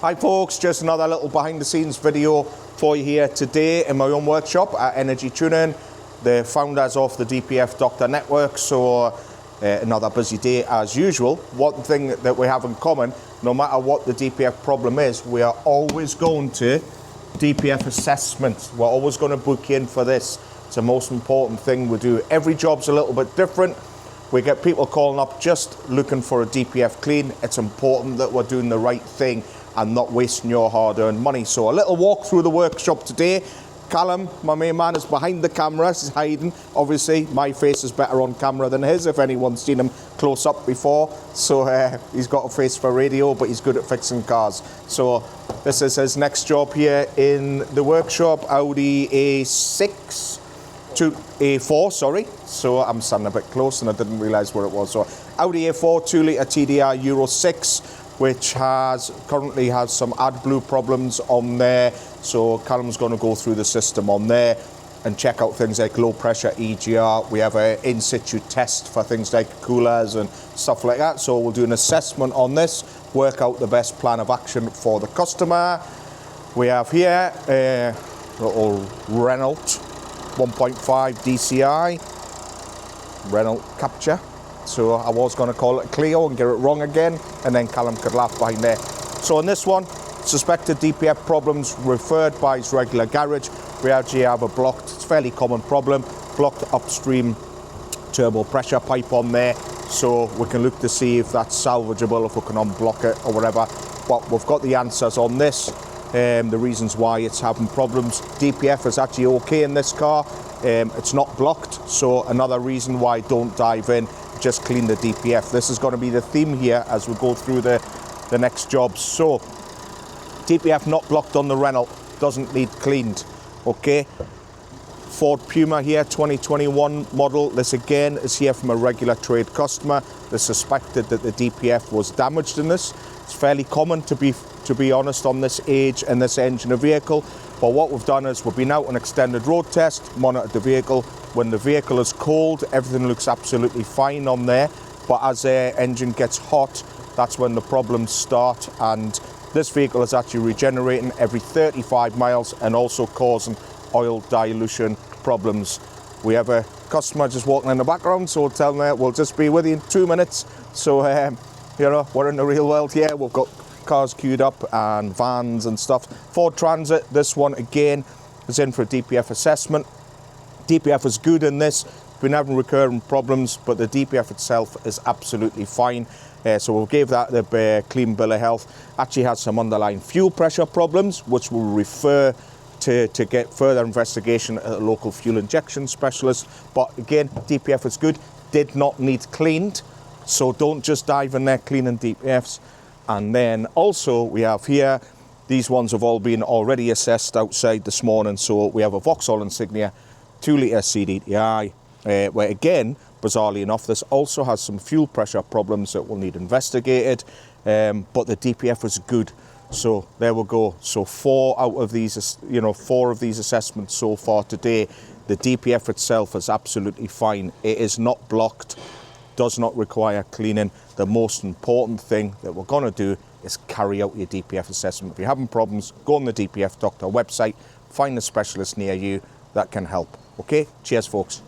Hi folks, just another little behind the scenes video for you here today in my own workshop at Energy Tuning, the founders of the DPF Doctor Network. So another busy day as usual. One thing that we have in common, no matter what the DPF problem is, we are always going to DPF assessment. We're always going to book in for this. It's the most important thing we do. Every job's a little bit different. We get people calling up just looking for a DPF clean. It's important that we're doing the right thing and not wasting your hard-earned money. So a little walk through the workshop today. Callum, my main man, is behind the camera. He's hiding. Obviously, my face is better on camera than his, if anyone's seen him close up before. So he's got a face for radio, but he's good at fixing cars. So this is his next job here in the workshop, Audi A4, sorry. So I'm standing a bit close and I didn't realise where it was. So Audi A4 2-litre TDI Euro 6, which currently has some AdBlue problems on there. So Callum's going to go through the system on there and check out things like low pressure EGR. We have an in situ test for things like coolers and stuff like that. So we'll do an assessment on this, work out the best plan of action for the customer. We have here a little Renault 1.5 DCI, Renault Capture. So I was going to call it Clio and get it wrong again, and then Callum could laugh behind there. So in this one, suspected DPF problems referred by his regular garage. We actually have a blocked, it's a fairly common problem, blocked upstream turbo pressure pipe on there. So we can look to see if that's salvageable, if we can unblock it or whatever. But we've got the answers on this, the reasons why it's having problems. DPF is actually okay in this car. It's not blocked, so another reason why don't dive in, just clean the DPF. This is going to be the theme here as we go through the next jobs. So DPF not blocked on the Renault, doesn't need cleaned. Okay, Ford Puma here, 2021 model. This again is here from a regular trade customer. They suspected that the DPF was damaged in this. It's fairly common, to be honest, on this age and this engine of vehicle. But what we've done is we've been out on extended road test, monitored the vehicle. When the vehicle is cold, everything looks absolutely fine on there. But as the engine gets hot, that's when the problems start. And this vehicle is actually regenerating every 35 miles and also causing oil dilution problems. We have a customer just walking in the background, so we'll tell them we'll just be with you in 2 minutes. So, you know, we're in the real world here. We've got cars queued up and vans and stuff. Ford Transit, this one again is in for a DPF assessment. DPF is good in this. Been having recurring problems, but the DPF itself is absolutely fine. So we'll give that the clean bill of health. Actually has some underlying fuel pressure problems, which we'll refer to get further investigation at a local fuel injection specialist. But again, DPF is good, did not need cleaned. So don't just dive in there cleaning DPFs. And then also we have here, these ones have all been already assessed outside this morning. So we have a Vauxhall Insignia 2-litre CDTI, where again, bizarrely enough, this also has some fuel pressure problems that will need investigated, but the DPF is good. So there we go. So 4 of these assessments so far today. The DPF itself is absolutely fine. It is not blocked, does not require cleaning. The most important thing that we're going to do is carry out your DPF assessment. If you're having problems, go on the DPF Doctor website, find a specialist near you that can help. Okay, cheers folks.